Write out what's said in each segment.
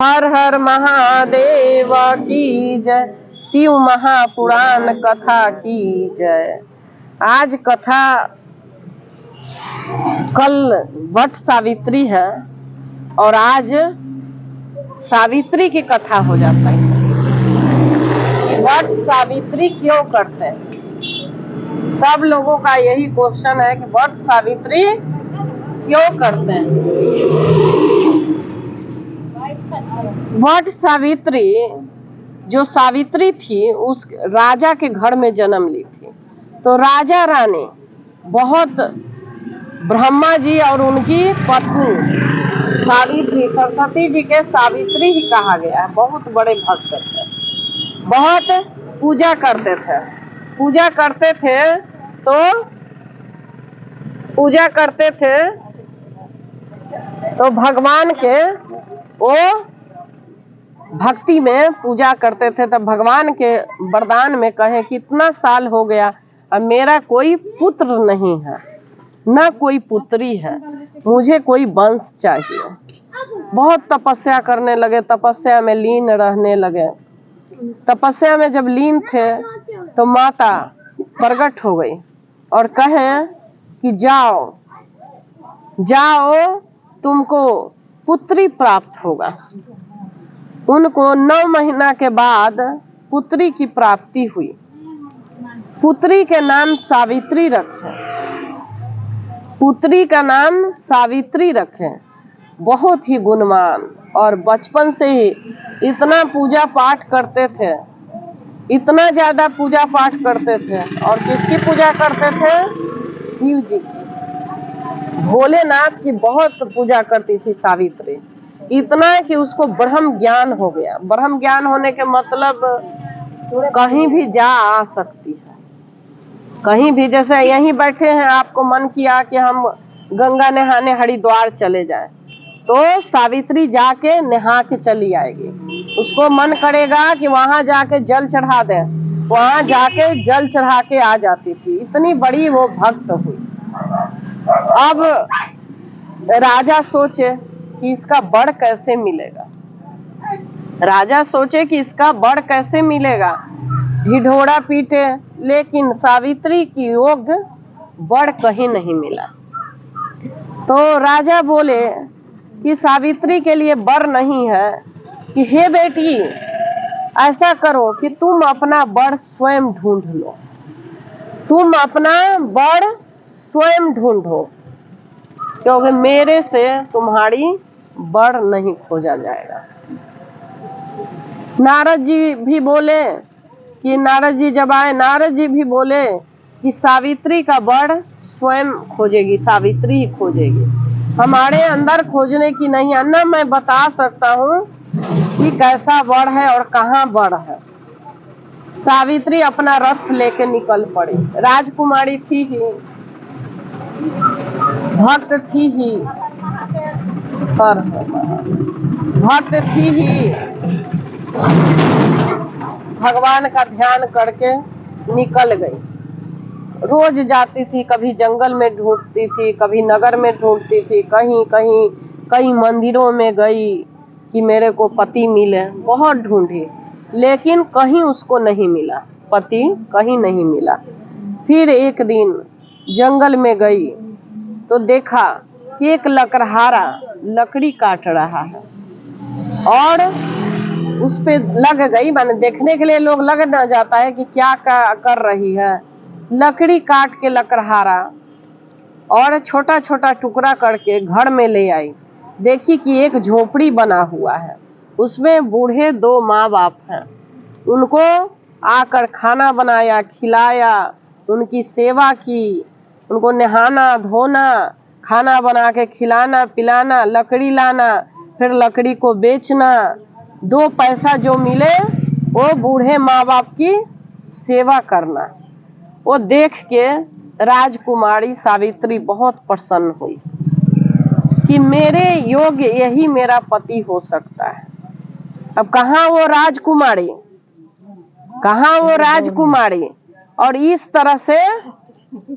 हर हर महादेव की जय। शिव महापुराण कथा की जय। आज कथा, कल वट सावित्री है और आज सावित्री की कथा हो जाता है। वट सावित्री क्यों करते हैं? सब लोगों का यही क्वेश्चन है कि वट सावित्री क्यों करते हैं। वट सावित्री, जो सावित्री थी, उस राजा के घर में जन्म ली थी। तो राजा रानी बहुत, ब्रह्मा जी और उनकी पत्नी सावित्री, सरस्वती जी के सावित्री ही कहा गया है, बहुत बड़े भक्त थे, बहुत पूजा करते थे। पूजा करते थे तो भगवान के वो भक्ति में पूजा करते थे। तब भगवान के वरदान में कहे कि इतना साल हो गया और मेरा कोई पुत्र नहीं है, ना कोई पुत्री है, मुझे कोई वंश चाहिए। बहुत तपस्या करने लगे, तपस्या में लीन रहने लगे। तपस्या में जब लीन थे तो माता प्रकट हो गई और कहे कि जाओ जाओ, तुमको पुत्री प्राप्त होगा। उनको 9 महीना के बाद पुत्री की प्राप्ति हुई। पुत्री के नाम सावित्री रखे, पुत्री का नाम सावित्री रखे। बहुत ही गुणवान और बचपन से ही इतना पूजा पाठ करते थे, इतना ज्यादा पूजा पाठ करते थे। और किसकी पूजा करते थे? शिव जी की, भोलेनाथ की बहुत पूजा करती थी सावित्री। इतना कि उसको ब्रह्म ज्ञान हो गया। ब्रह्म ज्ञान होने के मतलब कहीं भी जा आ सकती है, कहीं भी। जैसे यहीं बैठे हैं, आपको मन किया कि हम गंगा नहाने हरिद्वार चले जाएं, तो सावित्री जाके नहा के चली आएगी। उसको मन करेगा कि वहां जाके जल चढ़ा दे, वहां जाके जल चढ़ा के आ जाती थी। इतनी बड़ी वो भक्त हुई। अब राजा सोचे कि इसका वर कैसे मिलेगा। राजा सोचे कि इसका वर कैसे मिलेगा, ढिढोरा पीटे, लेकिन सावित्री की योग वर कहीं नहीं मिला। तो राजा बोले कि सावित्री के लिए वर नहीं है, कि हे बेटी, ऐसा करो कि तुम अपना वर स्वयं ढूंढ लो, तुम अपना वर स्वयं ढूंढो, क्योंकि मेरे से तुम्हारी वर नहीं खोजा जाएगा। नारद जी भी बोले कि नारद जी जब आए, नारद जी भी बोले कि सावित्री का वर स्वयं खोजेगी, सावित्री ही खोजेगी, हमारे अंदर खोजने की नहीं है। ना मैं बता सकता हूँ कि कैसा वर है और कहाँ वर है। सावित्री अपना रथ लेके निकल पड़ी। राजकुमारी थी ही, भक्त थी ही, भक्त थी ही, भगवान का ध्यान करके निकल गई। रोज जाती थी, कभी जंगल में ढूंढती थी, कभी नगर में ढूंढती थी, कहीं कहीं कई मंदिरों में गई कि मेरे को पति मिले। बहुत ढूंढी, लेकिन कहीं उसको नहीं मिला, पति कहीं नहीं मिला। फिर एक दिन जंगल में गई तो देखा कि एक लकड़हारा लकड़ी काट रहा है और उस पे लग गई। मैंने देखने के लिए लोग लग न जाता है कि क्या कर रही है। लकड़ी काट के लकड़हारा और छोटा छोटा टुकड़ा करके घर में ले आई। देखी कि एक झोपड़ी बना हुआ है, उसमें बूढ़े 2 माँ बाप हैं। उनको आकर खाना बनाया, खिलाया, उनकी सेवा की, उनको नहाना धोना, खाना बना के खिलाना पिलाना, लकड़ी लाना, फिर लकड़ी को बेचना, 2 पैसा जो मिले वो बूढ़े माँ बाप की सेवा करना। वो देख के राजकुमारी सावित्री बहुत प्रसन्न हुई कि मेरे योग्य यही मेरा पति हो सकता है। अब कहाँ वो राजकुमारी, कहाँ वो राजकुमारी। और इस तरह से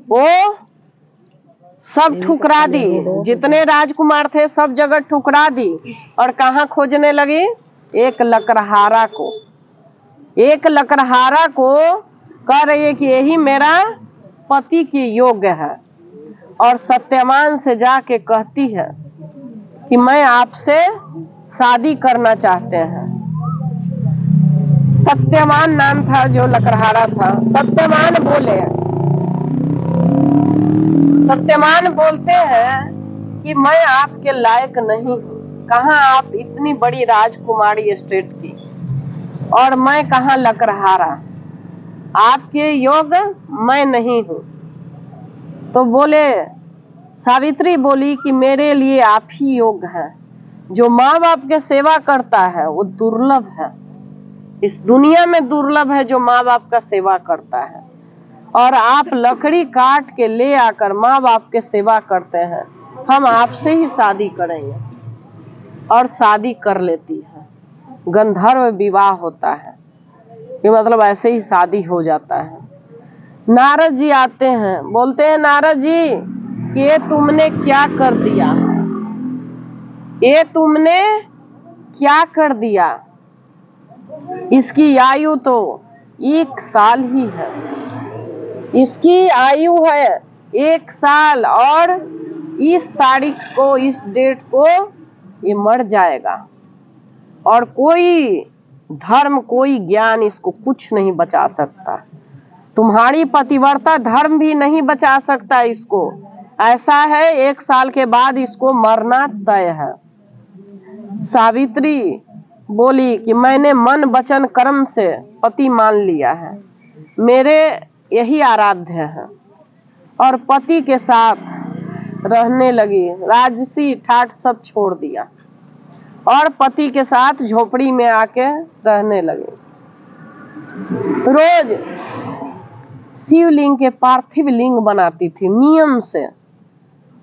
वो सब ठुकरा दी, जितने राजकुमार थे सब जगह ठुकरा दी। और कहाँ खोजने लगी? एक लकड़हारा को, एक लकड़हारा को कह रही है कि यही मेरा पति के योग्य है। और सत्यवान से जाके कहती है कि मैं आपसे शादी करना चाहते हैं। सत्यवान नाम था जो लकड़हारा था। सत्यवान बोलते हैं कि मैं आपके लायक नहीं हूँ। कहाँ आप इतनी बड़ी राजकुमारी स्टेट की, और मैं कहाँ लकड़हारा, आपके योग्य मैं नहीं हूँ। तो बोले, सावित्री बोली कि मेरे लिए आप ही योग्य हैं। जो माँ बाप के सेवा करता है वो दुर्लभ है, इस दुनिया में दुर्लभ है जो माँ बाप का सेवा करता है। और आप लकड़ी काट के ले आकर माँ बाप के सेवा करते हैं। हम आपसे ही शादी करेंगे। और शादी कर लेती है। गंधर्व विवाह होता है, ये मतलब ऐसे ही शादी हो जाता है। नारद जी आते हैं, बोलते हैं नारद जी कि ये तुमने क्या कर दिया, ये तुमने क्या कर दिया। इसकी आयु तो 1 साल ही है, इसकी आयु है 1 साल, और इस तारीख को, इस डेट को ये मर जाएगा। और कोई धर्म, कोई ज्ञान इसको कुछ नहीं बचा सकता। तुम्हारी पतिव्रता धर्म भी नहीं बचा सकता इसको। ऐसा है 1 साल के बाद इसको मरना तय है। सावित्री बोली कि मैंने मन वचन कर्म से पति मान लिया है, मेरे यही आराध्य है। और पति के साथ रहने लगी, राजसी ठाठ सब छोड़ दिया और पति के साथ झोपड़ी में आके रहने लगे। रोज शिवलिंग के पार्थिव लिंग बनाती थी नियम से।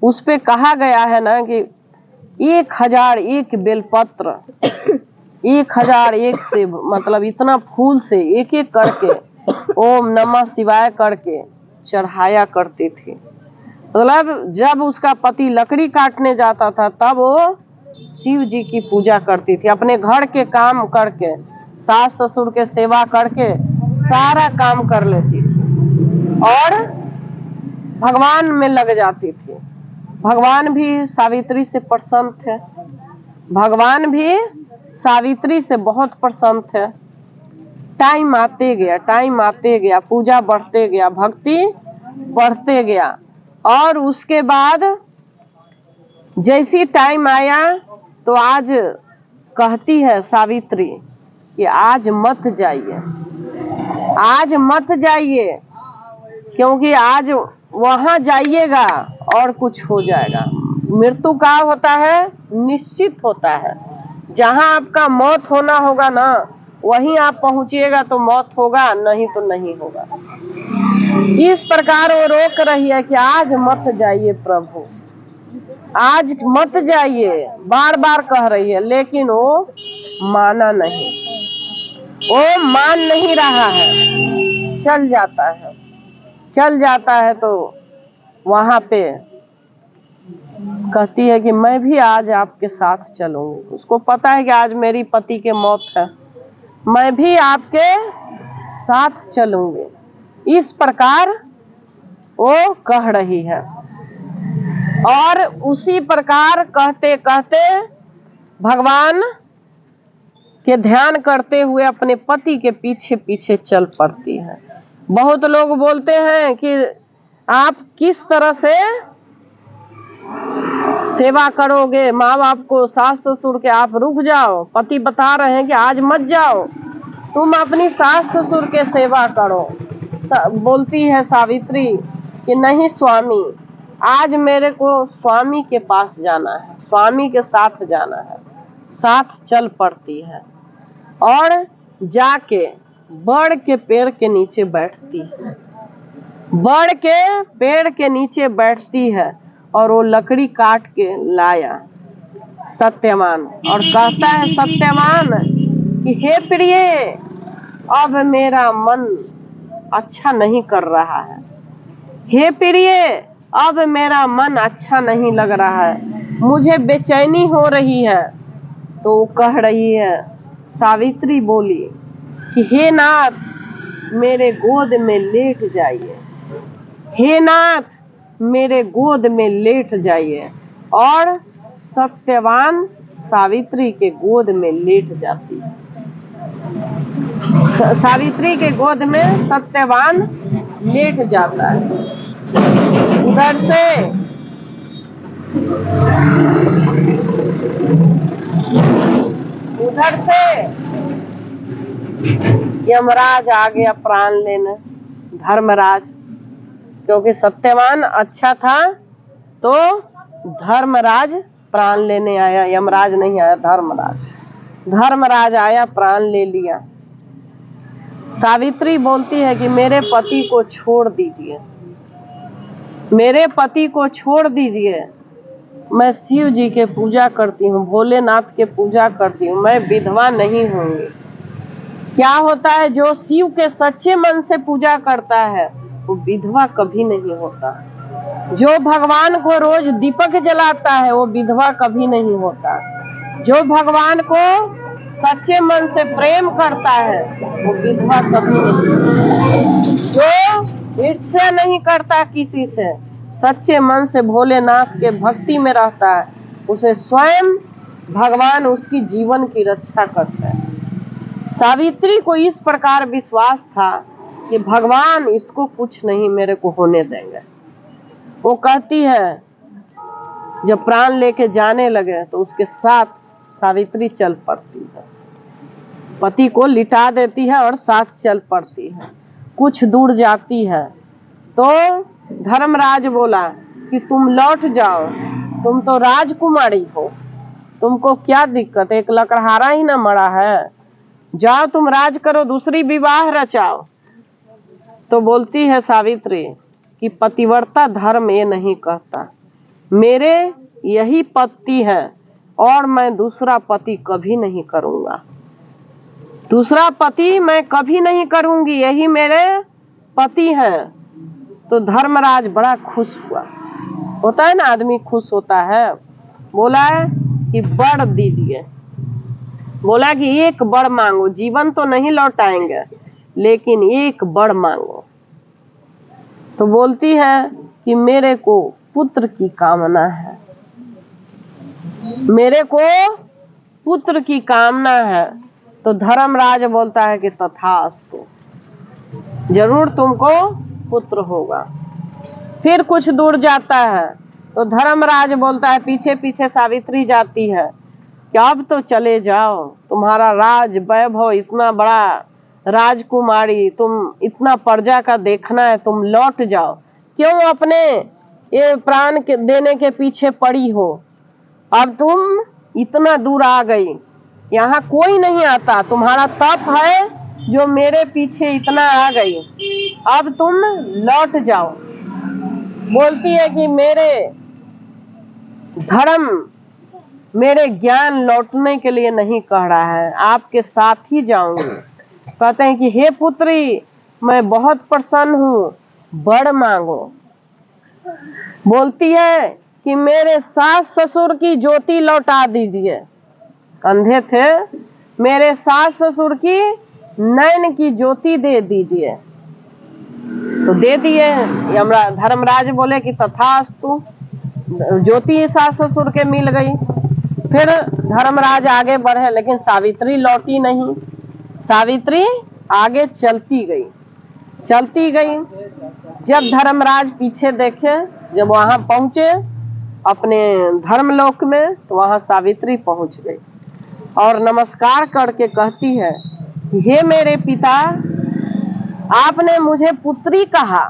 उस पे कहा गया है ना कि 1001 बेलपत्र, 1001 से, मतलब इतना फूल से एक एक करके ओम नमः शिवाय करके चढ़ाया करती थी। मतलब जब उसका पति लकड़ी काटने जाता था तब वो शिव जी की पूजा करती थी। अपने घर के काम करके, सास ससुर के सेवा करके सारा काम कर लेती थी और भगवान में लग जाती थी। भगवान भी सावित्री से प्रसन्न थे, भगवान भी सावित्री से बहुत प्रसन्न थे। टाइम आते गया, पूजा बढ़ते गया, भक्ति बढ़ते गया। और उसके बाद जैसी टाइम आया तो आज कहती है सावित्री कि आज मत जाइए, आज मत जाइए, क्योंकि आज वहां जाइएगा और कुछ हो जाएगा। मृत्यु का होता है, निश्चित होता है। जहां आपका मौत होना होगा ना, वहीं आप पहुंचिएगा तो मौत होगा, नहीं तो नहीं होगा। इस प्रकार वो रोक रही है कि आज मत जाइए प्रभु, आज मत जाइए, बार बार कह रही है। लेकिन वो माना नहीं, वो मान नहीं रहा है, चल जाता है। तो वहां पे कहती है कि मैं भी आज आपके साथ चलूंगी। उसको पता है कि आज मेरी पति के मौत है, मैं भी आपके साथ चलूंगी। इस प्रकार वो कह रही है। और उसी प्रकार कहते कहते भगवान के ध्यान करते हुए अपने पति के पीछे पीछे चल पड़ती है। बहुत लोग बोलते हैं कि आप किस तरह से सेवा करोगे माँ बाप को, सास ससुर के, आप रुक जाओ। पति बता रहे हैं कि आज मत जाओ, तुम अपनी सास ससुर के सेवा करो। बोलती है सावित्री कि नहीं स्वामी, आज मेरे को स्वामी के पास जाना है, स्वामी के साथ जाना है। साथ चल पड़ती है और जाके बड़ के पेड़ के नीचे बैठती है, बड़ के पेड़ के नीचे बैठती है। और वो लकड़ी काट के लाया सत्यवान, और कहता है सत्यवान कि हे प्रिय, अब मेरा मन अच्छा नहीं कर रहा है। हे प्रिय, अब मेरा मन अच्छा नहीं लग रहा है, मुझे बेचैनी हो रही है। तो वो कह रही है, सावित्री बोली कि हे नाथ मेरे गोद में लेट जाइए, हे नाथ मेरे गोद में लेट जाइए। और सत्यवान सावित्री के गोद में लेट जाती है। सावित्री के गोद में सत्यवान लेट जाता है। उधर से यमराज आ गया प्राण लेने, धर्मराज, क्योंकि सत्यवान अच्छा था तो धर्मराज प्राण लेने आया, यमराज नहीं आया, धर्मराज आया, प्राण ले लिया। सावित्री बोलती है कि मेरे पति को छोड़ दीजिए, मेरे पति को छोड़ दीजिए, मैं शिव जी के पूजा करती हूँ, भोलेनाथ के पूजा करती हूँ, मैं विधवा नहीं होंगी। क्या होता है, जो शिव के सच्चे मन से पूजा करता है वो विधवा कभी नहीं होता। जो भगवान को रोज दीपक जलाता है वो विधवा कभी नहीं होता। जो भगवान को सच्चे मन से प्रेम करता है वो विधवा कभी नहीं होता। जो ईर्ष्या नहीं करता किसी से, सच्चे मन से भोलेनाथ के भक्ति में रहता है, उसे स्वयं भगवान उसकी जीवन की रक्षा करता है। सावित्री को इस प्रकार विश्वास था कि भगवान इसको कुछ नहीं मेरे को होने देंगे। वो कहती है, जब प्राण लेके जाने लगे तो उसके साथ सावित्री चल पड़ती है, पति को लिटा देती है और साथ चल पड़ती है। कुछ दूर जाती है तो धर्मराज बोला कि तुम लौट जाओ, तुम तो राजकुमारी हो, तुमको क्या दिक्कत, एक लकड़हारा ही ना मरा है, जाओ तुम राज करो, दूसरी विवाह रचाओ। तो बोलती है सावित्री कि पतिव्रता धर्म ये नहीं कहता, मेरे यही पति है और मैं दूसरा पति कभी नहीं करूंगा, दूसरा पति मैं कभी नहीं करूंगी, यही मेरे पति हैं। तो धर्मराज बड़ा खुश हुआ, होता है ना आदमी खुश होता है। बोला कि वर दीजिए, बोला कि एक वर मांगो, जीवन तो नहीं लौटाएंगे लेकिन एक वर मांगो। तो बोलती है कि मेरे को पुत्र की कामना है, मेरे को पुत्र की कामना है। तो धर्मराज बोलता है कि तथास्तु, जरूर तुमको पुत्र होगा। फिर कुछ दूर जाता है तो धर्मराज बोलता है, पीछे पीछे सावित्री जाती है कि अब तो चले जाओ, तुम्हारा राज वैभव इतना बड़ा, राजकुमारी तुम, इतना प्रजा का देखना है, तुम लौट जाओ, क्यों अपने ये प्राण के देने के पीछे पड़ी हो। अब तुम इतना दूर आ गई, यहाँ कोई नहीं आता, तुम्हारा तप है जो मेरे पीछे इतना आ गई, अब तुम लौट जाओ। बोलती है कि मेरे धर्म, मेरे ज्ञान लौटने के लिए नहीं कह रहा है, आपके साथ ही जाऊंगी। कहते हैं कि हे पुत्री, मैं बहुत प्रसन्न हूँ, वर मांगो। बोलती है कि मेरे सास ससुर की ज्योति लौटा दीजिए, अंधे थे, मेरे सास ससुर की नैन की ज्योति दे दीजिए। तो दे दिए। धर्मराज बोले कि तथास्तु, ज्योति सास ससुर के मिल गई। फिर धर्मराज आगे बढ़े लेकिन सावित्री लौटी नहीं। सावित्री आगे चलती गई, चलती गई। जब धर्मराज पीछे देखे, जब वहां पहुंचे अपने धर्मलोक में, तो वहां सावित्री पहुंच गई और नमस्कार करके कहती है कि हे मेरे पिता, आपने मुझे पुत्री कहा,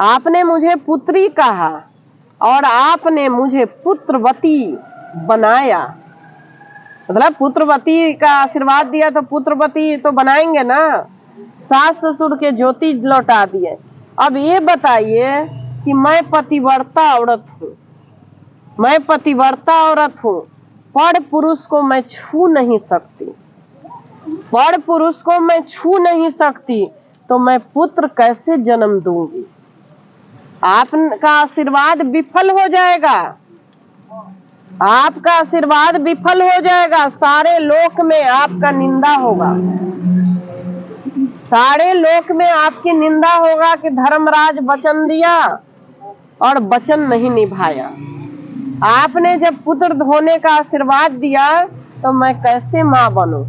आपने मुझे पुत्री कहा और आपने मुझे पुत्रवती बनाया। मतलब पुत्रवती का आशीर्वाद दिया तो पुत्रवती तो बनाएंगे ना। सास ससुर के ज्योति लौटा दिए। अब ये बताइए कि मैं पतिव्रता औरत हूँ, मैं पतिव्रता औरत हूँ, पर पुरुष को मैं छू नहीं सकती, पर पुरुष को मैं छू नहीं सकती, तो मैं पुत्र कैसे जन्म दूंगी। आपका आशीर्वाद विफल हो जाएगा, आपका आशीर्वाद विफल हो जाएगा। सारे लोक में आपका निंदा होगा, सारे लोक में आपकी निंदा होगा कि धर्मराज वचन दिया और वचन नहीं निभाया। आपने जब पुत्र होने का आशीर्वाद दिया तो मैं कैसे मां बनूं?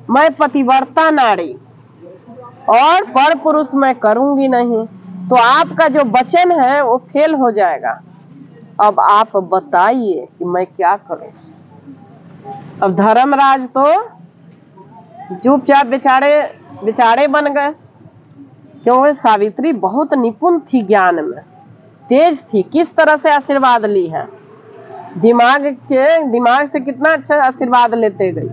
मैं पतिव्रता नारी और पर पुरुष मैं करूंगी नहीं। तो आपका जो वचन है वो फेल हो जाएगा। अब आप बताइए कि मैं क्या करूं? अब धर्मराज तो चुपचाप बेचारे बन गए, क्योंकि सावित्री बहुत निपुण थी, ज्ञान में तेज थी। किस तरह से आशीर्वाद ली है, दिमाग से कितना अच्छा आशीर्वाद लेते गई।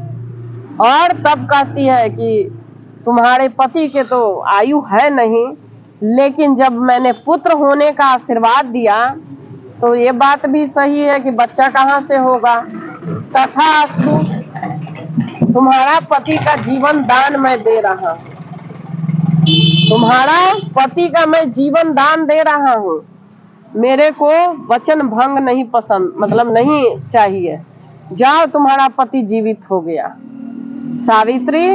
और तब कहती है कि तुम्हारे पति के तो आयु है नहीं, लेकिन जब मैंने पुत्र होने का आशीर्वाद दिया तो ये बात भी सही है कि बच्चा कहाँ से होगा। तथास्तु, तुम्हारा पति का जीवन दान मैं दे रहा हूं, तुम्हारा पति का मैं जीवन दान दे रहा हूं। मेरे को वचन भंग नहीं पसंद, मतलब नहीं चाहिए। जाओ, तुम्हारा पति जीवित हो गया। सावित्री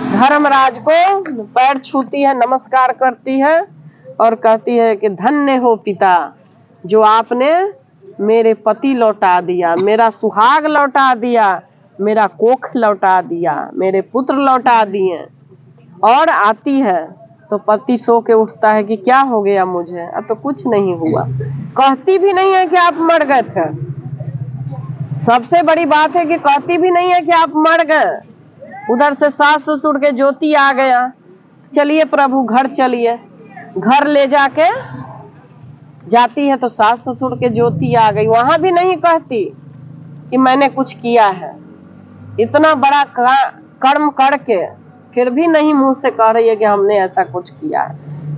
धर्मराज को पैर छूती है, नमस्कार करती है और कहती है कि धन्य हो पिता, जो आपने मेरे पति लौटा दिया, मेरा सुहाग लौटा दिया, मेरा कोख लौटा दिया, मेरे पुत्र लौटा दिए। और आती है तो पति सो के उठता है कि क्या हो गया मुझे? अब तो कुछ नहीं हुआ। कहती भी नहीं है कि आप मर गए थे। सबसे बड़ी बात है कि कहती भी नहीं है कि आप मर गए। उधर से सास ससुर के ज्योति आ गया, चलिए प्रभु घर चलिए। घर ले जाके जाती है तो सास ससुर के ज्योति आ गई। वहां भी नहीं कहती कि मैंने कुछ किया है। इतना बड़ा कर्म करके फिर भी नहीं मुंह से कह रही है कि हमने ऐसा कुछ किया है।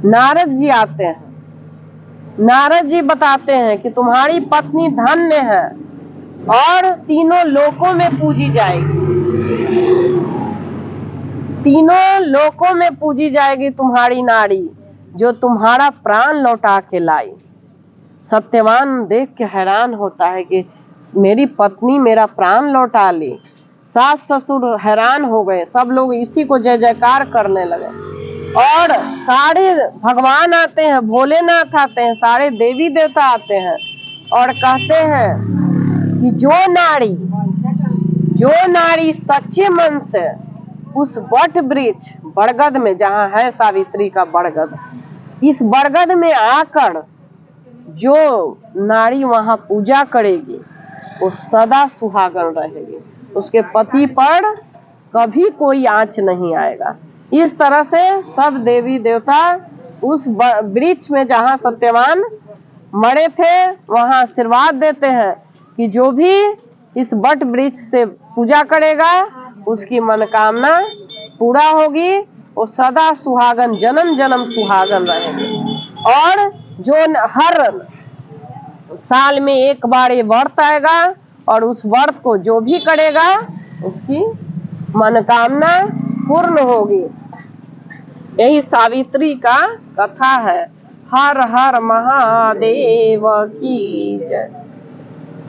नारद जी आते हैं, नारद जी बताते हैं कि तुम्हारी पत्नी धन्य है और तीनों लोकों में पूजी जाएगी, तीनों लोकों में पूजी जाएगी तुम्हारी नारी, जो तुम्हारा प्राण लौटा के लाई। सत्यवान देख के हैरान होता है कि मेरी पत्नी मेरा प्राण लौटा ली। सास ससुर हैरान हो गए, सब लोग इसी को जय जयकार करने लगे। और सारे भगवान आते हैं, भोलेनाथ आते हैं, सारे देवी देवता आते हैं और कहते हैं कि जो नारी सच्चे मन से उस वट वृक्ष बरगद में, जहाँ है सावित्री का बरगद, इस बरगद में आकर जो नारी वहां पूजा करेगी वो सदा सुहागन रहेगी, उसके पति पर कभी कोई आंच नहीं आएगा। इस तरह से सब देवी देवता उस वृक्ष में जहाँ सत्यवान मरे थे वहां आशीर्वाद देते हैं कि जो भी इस वट वृक्ष से पूजा करेगा उसकी मनोकामना पूरा होगी, वो सदा सुहागन, जन्म जन्म सुहागन रहेंगे। और जो हर साल में एक बार ये व्रत आएगा और उस व्रत को जो भी करेगा उसकी मनोकामना पूर्ण होगी। यही सावित्री का कथा है। हर हर महादेव की जय।